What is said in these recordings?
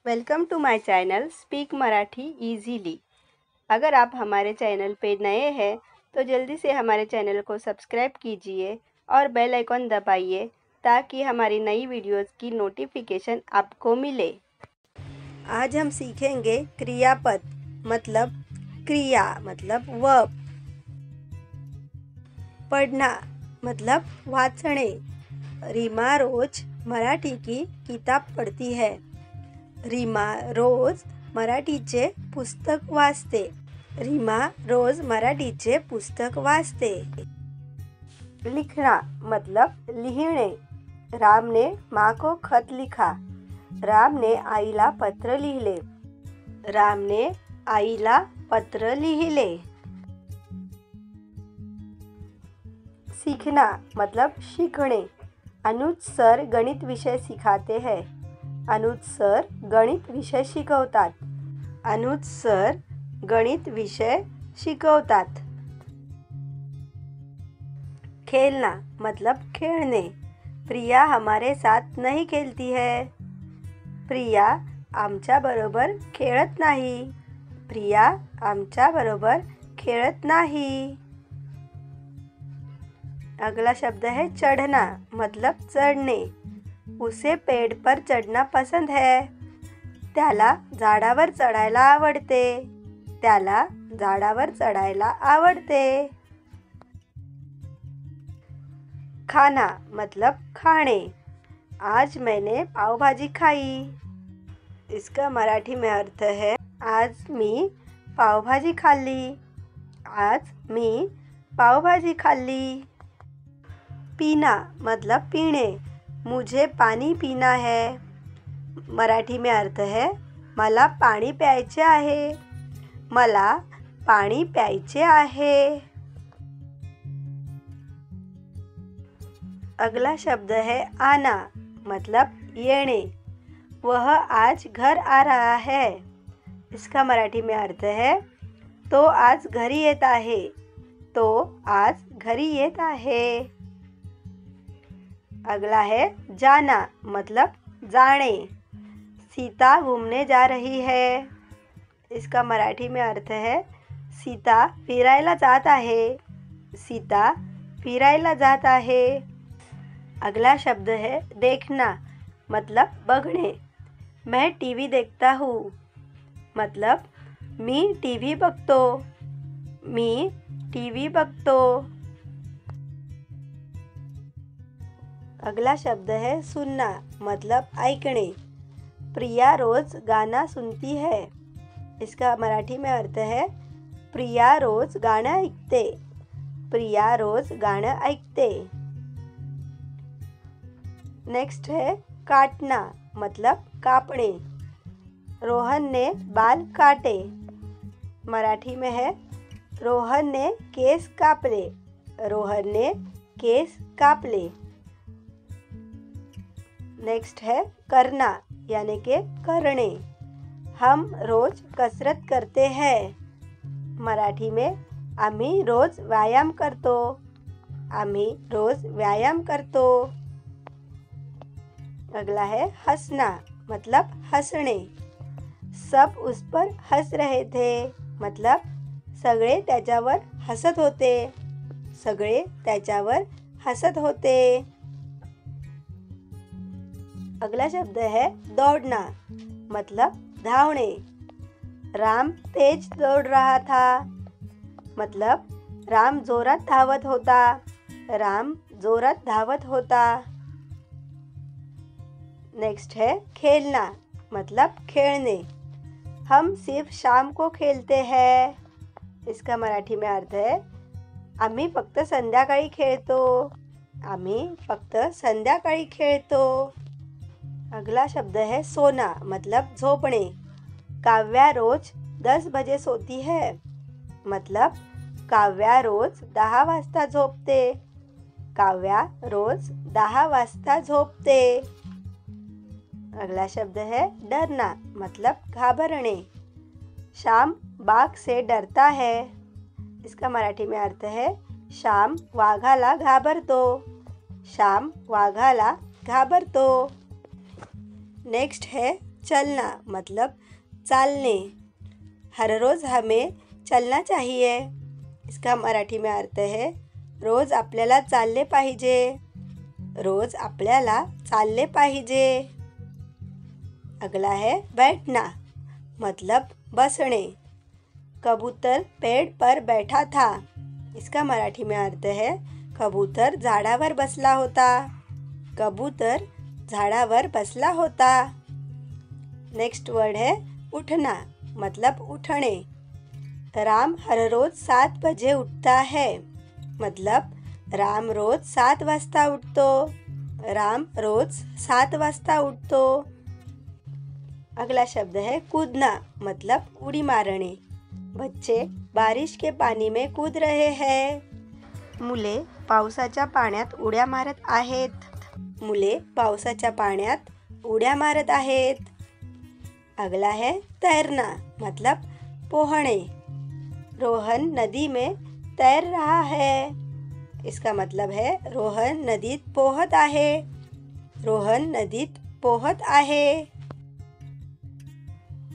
Welcome to my channel speak Marathi easily. अगर आप हमारे चैनल पे नए हैं तो जल्दी से हमारे चैनल को सब्सक्राइब कीजिए और बेल आइकॉन दबाइए ताकि हमारी नई वीडियोस की नोटिफिकेशन आपको मिले। आज हम सीखेंगे क्रियापद मतलब क्रिया मतलब वर्ब। पढ़ना मतलब वाचणे। रीमा रोज मराठी की किताब पढ़ती है। रीमा रोज मराठीचे पुस्तक वाचते। रीमा रोज मराठीचे पुस्तक वाचते। लिखना मतलब लिहिणे। राम ने माँ को खत लिखा। राम ने आईला पत्र लिहिले। राम ने आईला पत्र लिहिले। सीखना मतलब सीखणे। अनुज सर गणित विषय सिखाते हैं। अनुज सर गणित विषय शिकवतात। अनुज सर गणित विषय शिकवतात। खेलना मतलब खेळणे। प्रिया हमारे साथ नहीं खेलती है। प्रिया आमच्या बरोबर खेळत नाही। प्रिया आमच्या बरोबर खेळत नाही। अगला शब्द है चढ़ना मतलब चढ़ने। उसे पेड़ पर चढ़ना पसंद है। त्याला झाडावर चढायला आवडते। त्याला झाडावर चढायला आवडते। खाना मतलब खाने। आज मैंने पाव भाजी खाई। इसका मराठी में अर्थ है आज मी पाव भाजी खाल्ली। आज मी पाव भाजी खाल्ली। पीना मतलब पीणे। मुझे पानी पीना है। मराठी में अर्थ है मला पाणी प्यायचे आहे। मला पाणी प्यायचे आहे। अगला शब्द है आना मतलब येणे। वह आज घर आ रहा है। इसका मराठी में अर्थ है तो आज घरी येत आहे। तो आज घरी येत आहे। अगला है जाना मतलब जाने। सीता घूमने जा रही है। इसका मराठी में अर्थ है सीता फिरायला जात आहे। सीता फिरायला जात आहे। अगला शब्द है देखना मतलब बघणे। मैं टीवी देखता हूँ मतलब मी टीवी बघतो। मी टीवी बघतो। अगला शब्द है सुनना मतलब ऐकणे। प्रिया रोज गाना सुनती है। इसका मराठी में अर्थ है प्रिया रोज गाणं ऐकते। प्रिया रोज गाणं ऐकते। नेक्स्ट है काटना मतलब कापणे। रोहन ने बाल काटे। मराठी में है रोहन ने केस कापले। रोहन ने केस कापले। नेक्स्ट है करना यानी के करणे। हम रोज कसरत करते हैं। मराठी में आम्ही रोज व्यायाम करतो। आम्ही रोज व्यायाम करतो। अगला है हंसना मतलब हंसणे। सब उस पर हंस रहे थे मतलब सगळे त्याच्यावर हसत होते। सगळे त्याच्यावर हसत होते। अगला शब्द है दौड़ना मतलब धावणे। राम तेज दौड़ रहा था मतलब राम जोरात धावत होता। राम जोरात धावत होता। नेक्स्ट है खेलना मतलब खेलने। हम सिर्फ शाम को खेलते हैं। इसका मराठी में अर्थ है आम्ही फक्त संध्याकाळी खेळतो। आम्ही फक्त संध्याकाळी खेळतो। अगला शब्द है सोना मतलब झोपणे। काव्या रोज 10 बजे सोती है मतलब काव्या रोज 10 वाजता झोपते। काव्या रोज 10 वाजता झोपते। अगला शब्द है डरना मतलब घाबरणे। श्याम बाघ से डरता है। इसका मराठी में अर्थ है श्याम वाघाला घाबरतो। श्याम वाघाला घाबरतो। नेक्स्ट है चलना मतलब चालने। हर रोज हमें चलना चाहिए। इसका मराठी में अर्थ है रोज आपल्याला चालले पाहिजे। रोज आपल्याला चालले पाहिजे। अगला है बैठना मतलब बसणे। कबूतर पेड़ पर बैठा था। इसका मराठी में अर्थ है कबूतर झाडावर बसला होता। कबूतर झाडावर बसला होता। नेक्स्ट वर्ड है उठना मतलब उठणे। राम हर रोज 7 बजे उठता है मतलब राम रोज 7 वाजता उठतो। राम रोज 7 वाजता उठतो। अगला शब्द है कूदना मतलब उडी मारणे। बच्चे बारिश के पानी में कूद रहे हैं। मुले पावसाच्या पाण्यात उड्या मारत आहेत। मुले पावसाच्या पाण्यात उड्या मारत आहेत। अगला है तैरना मतलब पोहणे। रोहन नदी में तैर रहा है। इसका मतलब है रोहन नदीत पोहत आहे। रोहन नदीत पोहत आहे।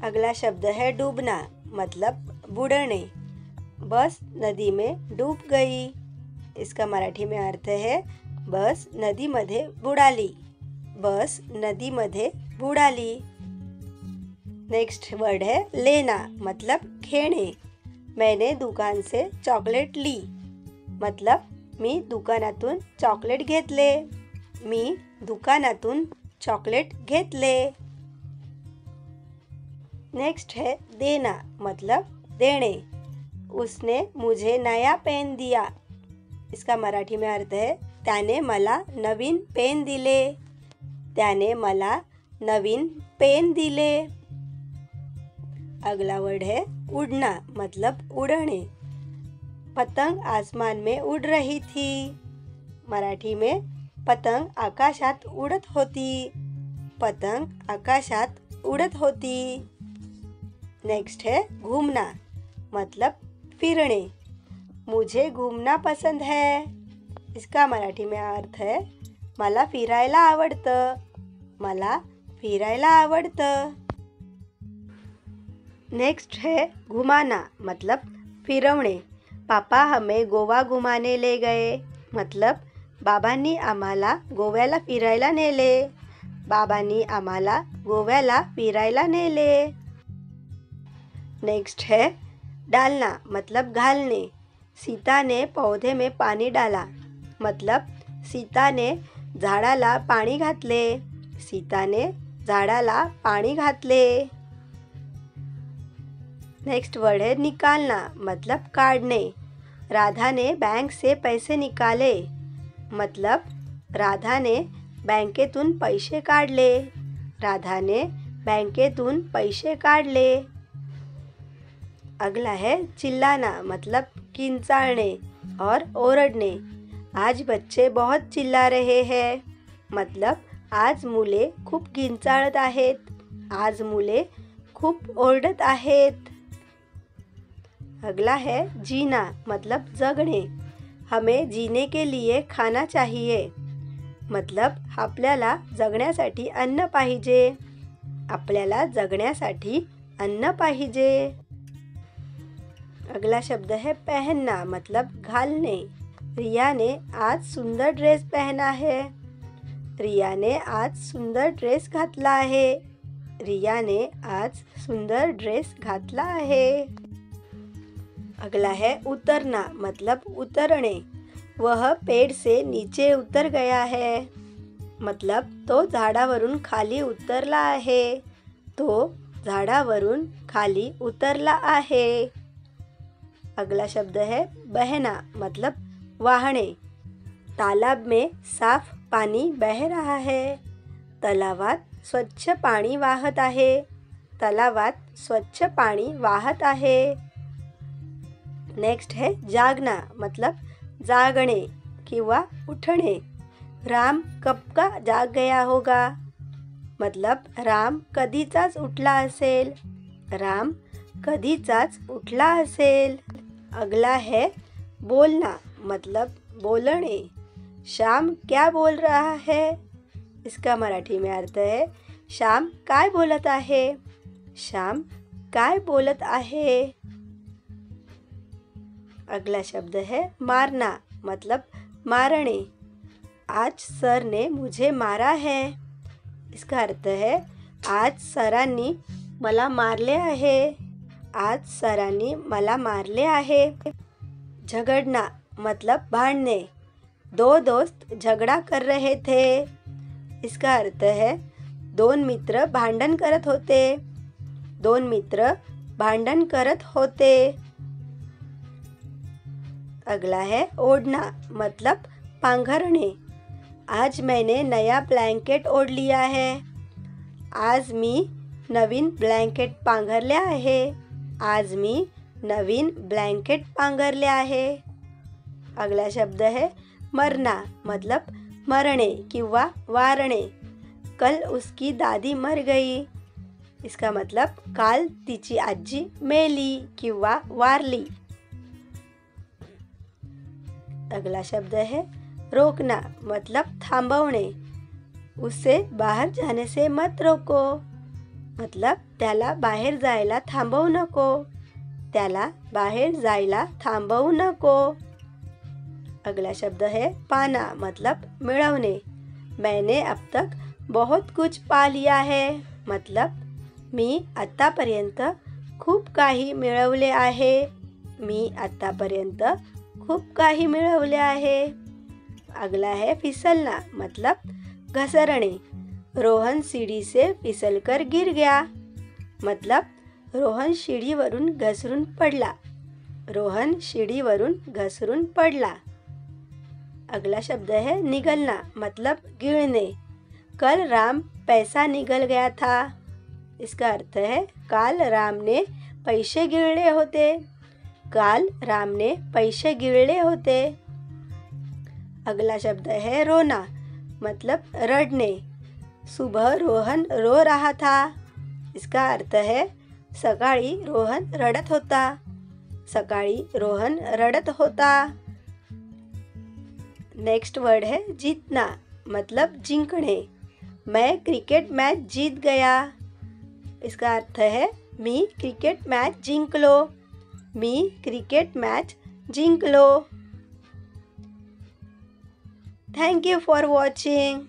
अगला शब्द है डूबना मतलब बुडणे। बस नदी में डूब गई। इसका मराठी में अर्थ है बस नदीमध्ये बुडाली। बस नदीमध्ये बुडाली। नेक्स्ट वर्ड है लेना मतलब खेणे। मैंने दुकान से चॉकलेट ली मतलब मी दुकानातून चॉकलेट घेतले। मी दुकानातून चॉकलेट घेतले। नेक्स्ट है देना मतलब देणे। उसने मुझे नया पेन दिया। इसका मराठी में अर्थ है त्याने मला नवीन पेन दिले। त्याने मला नवीन पेन दिले। अगला वर्ड है उड़ना मतलब उड़ने। पतंग आसमान में उड़ रही थी। मराठी में पतंग आकाशात उडत होती। पतंग आकाशात उडत होती। नेक्स्ट है घूमना मतलब फिरणे। मुझे घूमना पसंद है। इसका मराठी में अर्थ है मला फिरायला आवडतं। मला फिरायला आवडतं। नेक्स्ट है घुमाना मतलब फिरवणे। पापा हमें गोवा घुमाने ले गए मतलब बाबांनी आम्हाला गोव्याला फिरायला नेले। बाबांनी आम्हाला गोव्याला फिरायला नेले। नेक्स्ट है डालना मतलब घालने। सीता ने पौधे में पानी डाला मतलब सीता ने झाडाला पाणी घातले। सीता ने झाडाला पाणी घातले। नेक्स्ट वर्ड है निकालना मतलब काढणे। राधा ने बैंक से पैसे निकाले मतलब राधा ने बँकेतून पैसे काढले। राधा ने बँकेतून पैसे काढले। अगला है चिल्लाना मतलब किंचाळणे और ओरडणे। आज बच्चे बहुत चिल्ला रहे हैं मतलब आज मुले खूप किंचाळत आहेत। आज मुले खूप ओरडत आहेत। अगला है जीना मतलब जगणे। हमें जीने के लिए खाना चाहिए मतलब आपल्याला जगण्यासाठी अन्न पाहिजे। आपल्याला जगण्यासाठी अन्न पाहिजे। अगला शब्द है पहनना मतलब घालने। रिया ने आज सुंदर ड्रेस पहना है। रिया ने आज सुंदर ड्रेस घातला आहे। रिया ने आज सुंदर ड्रेस घातला आहे। अगला है उतरना मतलब उतरणे। वह पेड़ से नीचे उतर गया है मतलब तो झाडावरून खाली उतरला आहे। तो झाडावरून खाली उतरला आहे। अगला शब्द है बहना मतलब वाहने। तालाब में साफ पानी बह रहा है। तलावात स्वच्छ पाणी वाहत आहे। तलावात स्वच्छ पाणी वाहत आहे। नेक्स्ट है जागना मतलब जागणे किंवा उठणे। राम कब का जाग गया होगा मतलब राम कधीचाच उठला असेल। राम कधीचाच उठला असेल। अगला है बोलना मतलब बोलणे। श्याम क्या बोल रहा है। इसका मराठी में अर्थ है श्याम काय बोलत आहे? श्याम काय बोलत आहे? अगला शब्द है मारना, मतलब मारने। आज सर ने मुझे मारा है। इसका अर्थ है आज सरांनी मला मारले आहे। आज सरांनी मला मारले आहे। झगड़ना मतलब भांडणे। दो दोस्त झगड़ा कर रहे थे। इसका अर्थ है दोन मित्र भांडण करत होते। दोन मित्र भांडण करत होते। अगला है ओढ़ना, मतलब पांघरणे। आज मैंने नया ब्लँकेट ओढ लिया है। आज मी नवीन ब्लँकेट पांघरले आहे। आज मी नवीन ब्लँकेट पांघरले आहे। अगला शब्द है मरना, मतलब मरणे किंवा वारणे। कल उसकी दादी मर गई। इसका मतलब काल तिची आजी मेली किंवा वारली। अगला शब्द है रोकना, मतलब थांबवणे। उसे बाहर जाने से मत रोको, मतलब त्याला बाहेर जायला थांबवू नको। त्याला बाहेर जायला थांबवू नको। अगला शब्द है पाना, मतलब मिळवणे। मैंने अब तक बहुत कुछ पा लिया है, मतलब मी आतापर्यंत खूप काही मिळवले आहे। मी आतापर्यंत खूप काही मिळवले आहे। अगला है फिसलना, मतलब घसरणे। रोहन सीढ़ी से फिसलकर गिर गया, मतलब रोहन सीढ़ीवरून घसरून पडला। रोहन सीढ़ीवरून घसरून पडला। अगला शब्द है निगलना, मतलब गिळणे। कल राम पैसा निगल गया था। इसका अर्थ है काल राम ने पैसे गिळले होते। काल राम ने पैसे गिळले होते। अगला शब्द है रोना, मतलब रडणे। सुबह रोहन रो रहा था। इसका अर्थ है सकाळी रोहन रडत होता। सकाळी रोहन रडत होता। नेक्स्ट वर्ड है जीतना, मतलब जिंकणे। मैं क्रिकेट मैच जीत गया। इसका अर्थ है मी क्रिकेट मैच जिंकलो। मी क्रिकेट मैच जिंकलो। Thank you for watching.